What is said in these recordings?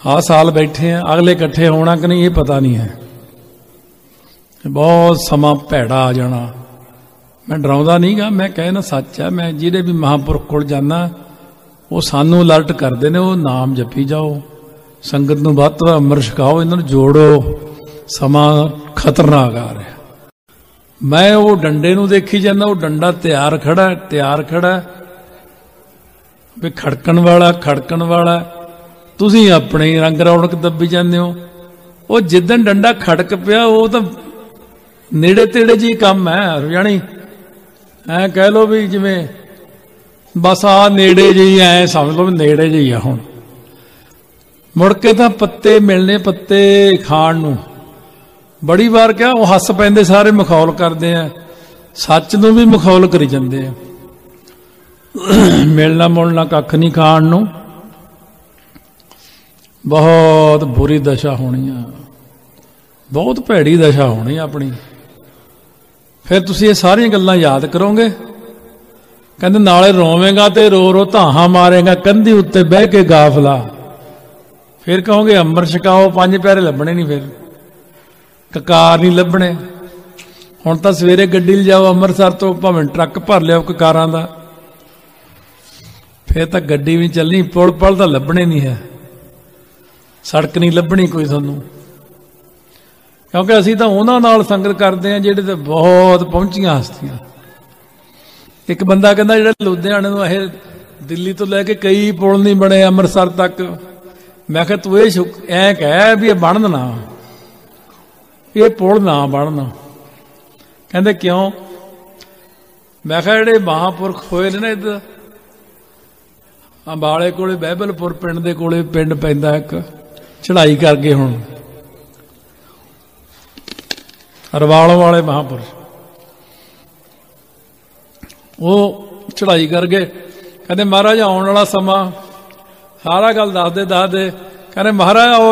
हाँ साल बैठे हैं, अगले इकट्ठे होना कि नहीं ये पता नहीं है। बहुत समा भैड़ा आ जाना। मैं डराउंदा नहीं गा, मैं कहना सच है। मैं जिहड़े भी महापुरख कोल जाना वो सानू अलर्ट करते हैं, वो नाम जपी जाओ, संगत नूं वध तों वध अमृत छकाओ, इन्हां नूं जोड़ो, समा खतरनाक आ रहा। मैं वो डंडे नूं देखी जाना, वो डंडा तैयार खड़ा भी खड़कण वाला। तुसीं अपने रंग रौनक दब्बी जाते हो। वो जिदन डंडा खड़क पिया वो तो नेड़े तेड़े जी काम है, यानी ऐ कह लो भी जिवें बस आ नेड़े जी, ऐ समझ लो भी नेड़े जी आ। हुण मुड़ के तां पत्ते मिलने, पत्ते खाण नूं बड़ी बार क्या वो हस पैंदे, सारे मखौल करते हैं, सच नूं भी मखौल करी जांदे आ। मिलना मुलना कख नहीं खाण नूं। बहुत बुरी दशा होनी है, बहुत भैड़ी दशा होनी अपनी। फिर तुसीं ये सारियां गल्लां याद करोगे, कहंदे नाले रोवेगा तो रो रो धाहां मारेगा कंधी उत्ते बह के गाफला। फिर कहोगे अमृत छकाओ, 5 पैरे लभणे नहीं, फिर ककार नहीं लभणे। हुण तां सवेरे गड्डी लिजाओ अमृतसर तो, भावें ट्रक भर लिओ ककारां दा, फिर तां गड्डी भी चलनी, पुल पल तां लभणे नहीं है, सड़क नहीं लभणी कोई सानू। क्योंकि असीं तां उहनां नाल संगत करदे हां जिहड़े तां बहुत पहुंचियां हस्तियां। एक बंदा कहंदा जिहड़ा लुधियाणे नूं ਇਹ दिल्ली तो लैके कई पुल नहीं बने अमृतसर तक। मैं कहा तू ऐ कह भी बन ना, ये पुल ना बनना। कहंदे क्यों? मैं कहा जिहड़े महापुरख होए ने ना इधर अंबाले कोले बहबलपुर पिंड दे कोले पिंड पैंदा एक, चढ़ाई कर गए हुण रवालों वाले महापुरुष, वो चढ़ाई कर गए। कहते महाराज आने वाला समा सारा गल दस दे। कहते महाराज वो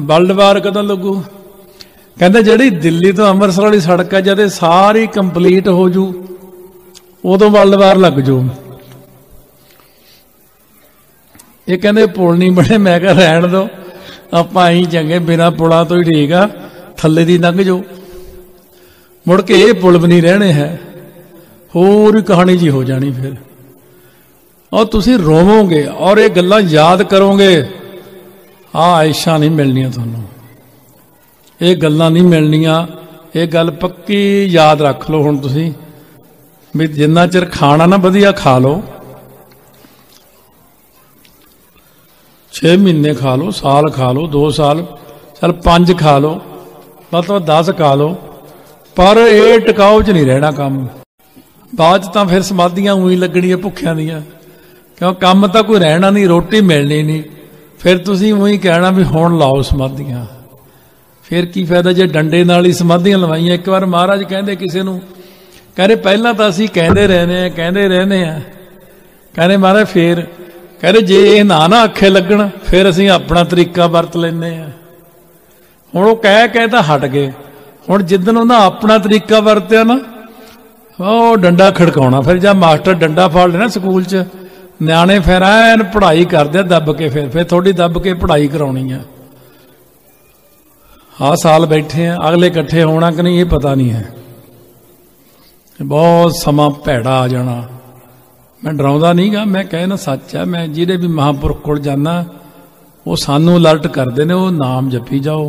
वर्ल्ड वार कदों लगू? कहते जिहड़ी दिल्ली तो अमृतसर वाली सड़क है जद सारी कंप्लीट हो जू उदों वर्ल्ड वार लग जू। ये कहते पुल नहीं बने। मैं कहा रहन दो, आप अं चंगे बिना पुलों तो ही ठीक आ, थले दी लंघ जाओ। मुड़ के ये पुल भी नहीं रहने है, होर कहानी जी हो जानी। फिर और तुसी रोवोगे और ये गल्लां याद करोगे। आयशा नहीं मिलनियां तुहानूं, ये गल्लां नहीं मिलनियां। ये गल पक्की याद रख लो हुण तुसी भी जिन्ना चिर खाना ना वधिया खा लो, 6 महीने खा लो, साल खा लो, 2 साल, चल 5 खा लो, मतलब 10 खा लो, पर ये टिकाऊ च नहीं रहना काम। बाद तो फिर समाधियां उई लगनियां भुखियां दियां, क्यों काम तो कोई रहना नहीं, रोटी मिलनी नहीं। फिर तुसीं उही कहना भी हुण लाओ समाधियां। फिर की फायदा जे डंडे नाल ही समाधियां लवाइयां। एक बार महाराज कहंदे किसी नूं, कहते पहला तो असीं कहंदे रहने आ, कहते महाराज फिर कहते जे ये ना आखे लगन फिर असीं अपना तरीका वरत लैंदे आ। हुण वो कह तां हट गए। हुण जिद्दन उन्हां अपना तरीका वरत्या ना, ਉਹ डंडा खड़काउणा। फिर जब मास्टर डंडा फड़ लेना स्कूल च, न्याणे फिर ऐन पढ़ाई करते दब के, फिर थोड़ी दब के पढ़ाई कराउणी है। हाँ साल बैठे हैं, अगले इकट्ठे होना कि नहीं ये पता नहीं है। बहुत समा भैड़ा आ जाना। मैं डराउंदा नहीं गा, मैं कहना सच है। मैं जिहड़े भी महापुरख कोल जाना वो सानू अलर्ट करते हैं, वो नाम जपी जाओ,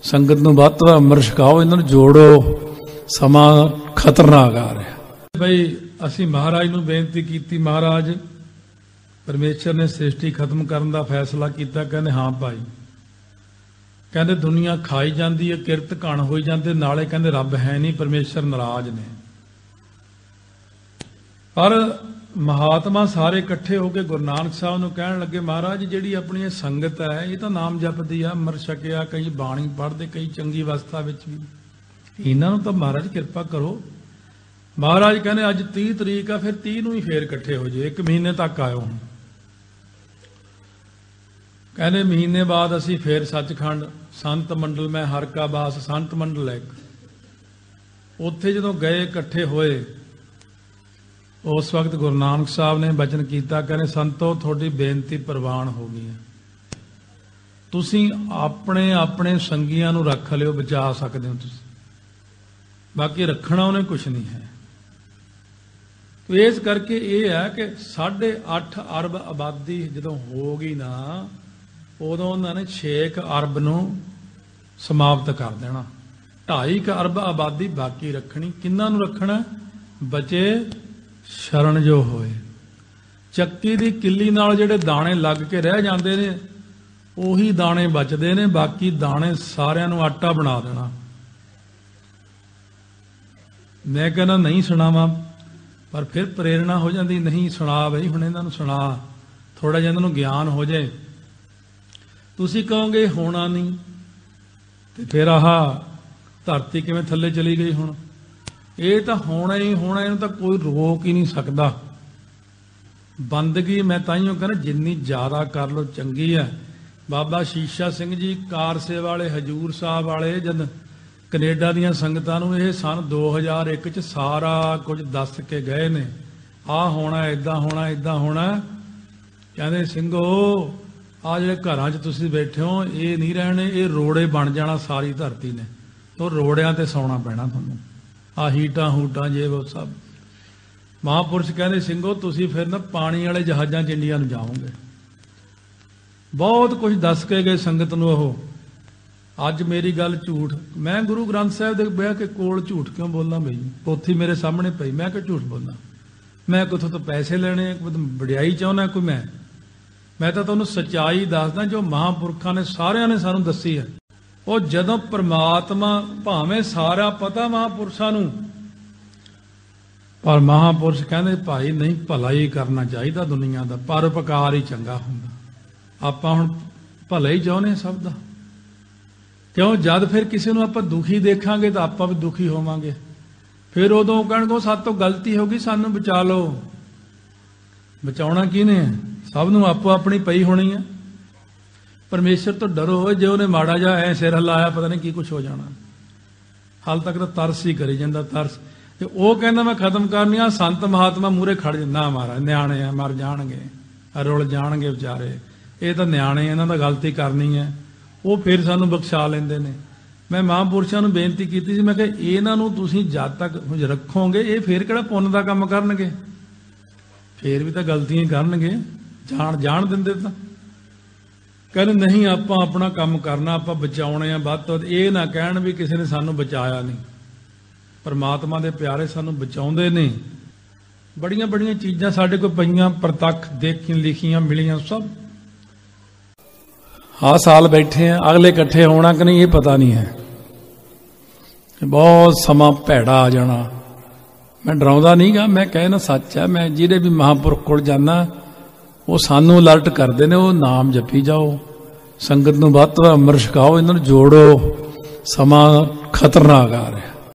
संगत नूं वध तों वध अमृत छकाओ, इन्हां नूं जोड़ो, समा खतरनाक आ रहा। भाई असी महाराज नूं बेनती की, महाराज परमेश्वर ने सृष्टि खत्म करने का फैसला किया। कहते हाँ भाई, कहते दुनिया खाई जाती है, किरत घण होई जाते, नाले कहते रब है नहीं, परमेश्वर नाराज ने। पर महात्मा सारे इकट्ठे होकर गुरु नानक साहब नूं कहण लगे, महाराज जिहड़ी अपनी संगत है ये तो नाम जपदी आ, अमृत छकिया, कई बाणी पढ़ते, कई चंगी अवस्था विच भी, इन्हां नूं तां महाराज किरपा करो। महाराज कहने अज 30 तरीक आ, फिर 30 नूं ही फिर इकट्ठे हो जाओ, 1 महीने तक आयो। कहने महीने बाद असी फिर सचखंड संत मंडल में हर का बास संत मंडल है, उत्थे जदों गए इकट्ठे होए, उस वक्त गुरु नानक साहब ने बचन किया, कहने संतो थोड़ी बेनती प्रवान हो गई है। ਤੁਸੀਂ ਆਪਣੇ ਆਪਣੇ ਸੰਗੀਆਂ ਨੂੰ ਰੱਖ ਲਿਓ, ਬਚਾ ਸਕਦੇ ਹੋ ਤੁਸੀਂ, ਬਾਕੀ ਰੱਖਣਾ ਉਹਨੇ ਕੁਛ ਨਹੀਂ ਹੈ। ਤੋ ਇਸ ਕਰਕੇ ਇਹ ਹੈ ਕਿ 8.5 ਅਰਬ ਆਬਾਦੀ ਜਦੋਂ ਹੋ ਗਈ ਨਾ, ਉਦੋਂ ਉਹਨਾਂ ਨੇ 6 ਅਰਬ ਨੂੰ ਸਮਾਪਤ ਕਰ ਦੇਣਾ। 2.5 ਅਰਬ ਆਬਾਦੀ ਬਾਕੀ ਰੱਖਣੀ। ਕਿੰਨਾਂ ਨੂੰ ਰੱਖਣਾ? ਬਚੇ ਸ਼ਰਨ ਜੋ ਹੋਏ। ਚੱਕੀ ਦੀ ਕਿੱਲੀ ਨਾਲ ਜਿਹੜੇ ਦਾਣੇ ਲੱਗ ਕੇ ਰਹਿ ਜਾਂਦੇ ਨੇ, ਉਹੀ ਦਾਣੇ ਬਚਦੇ ਨੇ, ਬਾਕੀ ਦਾਣੇ ਸਾਰਿਆਂ ਨੂੰ ਆਟਾ ਬਣਾ ਦੇਣਾ। ਮੈਂ ਕਹਿੰਦਾ ਨਹੀਂ ਸੁਣਾਵਾਂ, ਪਰ ਫਿਰ ਪ੍ਰੇਰਣਾ ਹੋ ਜਾਂਦੀ, ਨਹੀਂ ਸੁਣਾ ਬਈ, ਹੁਣ ਇਹਨਾਂ ਨੂੰ ਸੁਣਾ, ਥੋੜਾ ਜਿਹਾ ਇਹਨਾਂ ਨੂੰ ਗਿਆਨ ਹੋ ਜਾਏ। ਤੁਸੀਂ ਕਹੋਗੇ ਹੋਣਾ ਨਹੀਂ, ਤੇ ਫਿਰ ਆਹ ਧਰਤੀ ਕਿਵੇਂ ਥੱਲੇ ਚਲੀ ਗਈ? ਹੁਣ ਇਹ ਤਾਂ ਹੋਣਾ ਹੀ ਹੋਣਾ, ਇਹਨੂੰ ਤਾਂ ਕੋਈ ਰੋਕ ਹੀ ਨਹੀਂ ਸਕਦਾ। ਬੰਦਗੀ ਮੈਂ ਤਾਈਓ ਕਹਿੰਦਾ ਜਿੰਨੀ ਜ਼ਿਆਦਾ ਕਰ ਲੋ ਚੰਗੀ ਹੈ। ਬਾਬਾ ਸ਼ੀਸ਼ਾ ਸਿੰਘ ਜੀ ਕਾਰ ਸੇਵਾ ਵਾਲੇ, ਹਜੂਰ ਸਾਹਿਬ ਵਾਲੇ, ਜਦ ਕੈਨੇਡਾ ਦੀਆਂ ਸੰਗਤਾਂ ਨੂੰ ਇਹ ਸਨ 2001 ਚ ਸਾਰਾ ਕੁਝ ਦੱਸ ਕੇ ਗਏ ਨੇ, ਆਹ ਹੋਣਾ, ਏਦਾਂ ਹੋਣਾ, ਏਦਾਂ ਹੋਣਾ। ਕਹਿੰਦੇ ਸਿੰਘੋ, ਆ ਜਿਹੜੇ ਘਰਾਂ 'ਚ ਤੁਸੀਂ ਬੈਠੇ ਹੋ, ਇਹ ਨਹੀਂ ਰਹਿਣੇ, ਇਹ ਰੋੜੇ ਬਣ ਜਾਣਾ ਸਾਰੀ ਧਰਤੀ ਨੇ। ਤੋ ਰੋੜਿਆਂ ਤੇ ਸੌਣਾ ਪੈਣਾ ਤੁਹਾਨੂੰ, ਆ ਹੀਟਾਂ ਹੂਟਾਂ ਜੇ ਉਹ ਸਭ। ਮਹਾਂਪੁਰਸ਼ ਕਹਿੰਦੇ ਸਿੰਘੋ, ਤੁਸੀਂ ਫਿਰ ਨਾ ਪਾਣੀ ਵਾਲੇ ਜਹਾਜ਼ਾਂ 'ਚ ਇੰਡੀਆ ਨੂੰ ਜਾਓਗੇ। ਬਹੁਤ ਕੁਝ ਦੱਸ ਕੇ ਗਏ ਸੰਗਤ ਨੂੰ ਉਹ। ਅੱਜ ਮੇਰੀ ਗੱਲ ਝੂਠ, ਮੈਂ ਗੁਰੂ ਗ੍ਰੰਥ ਸਾਹਿਬ ਦੇ ਬਹਿ ਕੇ ਕੋਲ ਝੂਠ ਕਿਉਂ ਬੋਲਾਂ ਬਈ? ਪੋਥੀ ਮੇਰੇ ਸਾਹਮਣੇ ਪਈ, ਮੈਂ ਕਿ ਝੂਠ ਬੋਲਾਂ? ਮੈਂ ਕਿਥੋਂ ਤੋਂ ਪੈਸੇ ਲੈਣੇ, ਵਡਿਆਈ ਚਾਹੁੰਦਾ ਕੋਈ? ਮੈਂ ਤਾਂ ਤੁਹਾਨੂੰ ਸੱਚਾਈ ਦੱਸਦਾ ਜੋ ਮਹਾਂਪੁਰਖਾਂ ਨੇ ਸਾਰਿਆਂ ਨੇ ਸਾਨੂੰ ਦੱਸੀ ਹੈ। ਉਹ ਜਦੋਂ ਪ੍ਰਮਾਤਮਾ, ਭਾਵੇਂ ਸਾਰਾ ਪਤਾ ਮਹਾਂਪੁਰਸ਼ਾਂ ਨੂੰ, ਪਰ ਮਹਾਂਪੁਰਸ਼ ਕਹਿੰਦੇ ਭਾਈ ਨਹੀਂ, ਭਲਾ ਹੀ ਕਰਨਾ ਚਾਹੀਦਾ ਦੁਨੀਆ ਦਾ, ਪਰਉਪਕਾਰ ਹੀ ਚੰਗਾ ਹੁੰਦਾ। ਆਪਾਂ ਹੁਣ ਭਲਾ ਹੀ ਚਾਹੁੰਦੇ ਸਭ ਦਾ, ਕਿਉਂ? ਜਦ ਫਿਰ ਕਿਸੇ ਨੂੰ ਆਪਾਂ ਦੁਖੀ ਦੇਖਾਂਗੇ ਤਾਂ ਆਪਾਂ ਵੀ ਦੁਖੀ ਹੋਵਾਂਗੇ। ਫਿਰ ਉਦੋਂ ਕਹਿਣਗੇ ਸਾਡੇ ਤੋਂ ਗਲਤੀ ਹੋ ਗਈ, ਸਾਨੂੰ ਬਚਾ ਲਓ। ਬਚਾਉਣਾ ਕਿਹਨੇ? ਸਭ ਨੂੰ ਆਪੋ ਆਪਣੀ ਪਈ ਹੋਣੀ ਹੈ। ਪਰਮੇਸ਼ਰ ਤੋਂ ਡਰੋ, ਜੇ ਉਹਨੇ ਮਾੜਾ ਜਿਹਾ ਐ ਸਿਰ ਹਿਲਾਇਆ, ਪਤਾ ਨਹੀਂ ਕੀ ਕੁਛ ਹੋ ਜਾਣਾ। ਹਾਲ ਤੱਕ ਤਾਂ ਤਰਸ ਹੀ ਕਰੀ ਜਾਂਦਾ, ਤਰਸ। ਤੇ ਉਹ ਕਹਿੰਦਾ ਮੈਂ ਖਤਮ ਕਰਨੀ ਆ, ਸੰਤ ਮਹਾਤਮਾ ਮੂਹਰੇ ਖੜ ਜਾਂਦਾ, ਮਹਾਰਾਜ ਨਿਆਣੇ ਆ, ਮਰ ਜਾਣਗੇ, ਰੁਲ ਜਾਣਗੇ ਵਿਚਾਰੇ, ਇਹ ਤਾਂ ਨਿਆਣੇ, ਇਹਨਾਂ ਦਾ ਗਲਤੀ ਕਰਨੀ ਹੈ। ਉਹ ਫਿਰ ਸਾਨੂੰ ਬਖਸ਼ਾ ਲੈਂਦੇ ਨੇ। ਮੈਂ ਮਹਾਂਪੁਰਸ਼ਾਂ ਨੂੰ ਬੇਨਤੀ ਕੀਤੀ ਸੀ, ਮੈਂ ਕਿਹਾ ਇਹਨਾਂ ਨੂੰ ਤੁਸੀਂ ਜਦ ਤੱਕ ਰੱਖੋਗੇ, ਇਹ ਫਿਰ ਕਿਹੜਾ ਪੁੰਨ ਦਾ ਕੰਮ ਕਰਨਗੇ? ਫੇਰ ਵੀ ਤਾਂ ਗਲਤੀਆਂ ਕਰਨਗੇ, ਜਾਣ ਦਿੰਦੇ ਤਾਂ। ਕਹਿੰਦੇ ਨਹੀਂ, ਆਪਾਂ ਆਪਣਾ ਕੰਮ ਕਰਨਾ, ਆਪਾਂ ਬਚਾਉਣੇ ਆ ਵੱਧ ਤੋਂ ਵੱਧ। ਇਹ ਨਾ ਕਹਿਣ ਵੀ ਕਿਸੇ ਨੇ ਸਾਨੂੰ ਬਚਾਇਆ ਨਹੀਂ। ਪਰਮਾਤਮਾ ਦੇ ਪਿਆਰੇ ਸਾਨੂੰ ਬਚਾਉਂਦੇ ਨੇ। ਬੜੀਆਂ ਬੜੀਆਂ ਚੀਜ਼ਾਂ ਸਾਡੇ ਕੋਲ ਪਈਆਂ, ਪ੍ਰਤੱਖ ਦੇਖੀਆਂ, ਲਿਖੀਆਂ, ਮਿਲੀਆਂ ਸਭ। ਆਹ ਸਾਲ ਬੈਠੇ ਆ, ਅਗਲੇ ਇਕੱਠੇ ਹੋਣਾ ਕਿ ਨਹੀਂ ਇਹ ਪਤਾ ਨਹੀਂ ਹੈ। ਬਹੁਤ ਸਮਾਂ ਭੈੜਾ ਆ ਜਾਣਾ। ਮੈਂ ਡਰਾਉਂਦਾ ਨਹੀਂ ਗਾ, ਮੈਂ ਕਹਿਣਾ ਸੱਚ ਹੈ। ਮੈਂ ਜਿਹੜੇ ਵੀ ਮਹਾਂਪੁਰਖ ਕੋਲ ਜਾਂਦਾ, ਉਹ ਸਾਨੂੰ ਅਲਰਟ ਕਰਦੇ ਨੇ, ਉਹ ਨਾਮ ਜਪੀ ਜਾਓ, ਸੰਗਤ ਨੂੰ ਵੱਧ ਤੋਂ ਵੱਧ ਅੰਮ੍ਰਿਤ ਛਕਾਓ, ਇਹਨਾਂ ਨੂੰ ਜੋੜੋ, ਸਮਾਂ ਖਤਰਨਾਕ ਆ ਰਿਹਾ।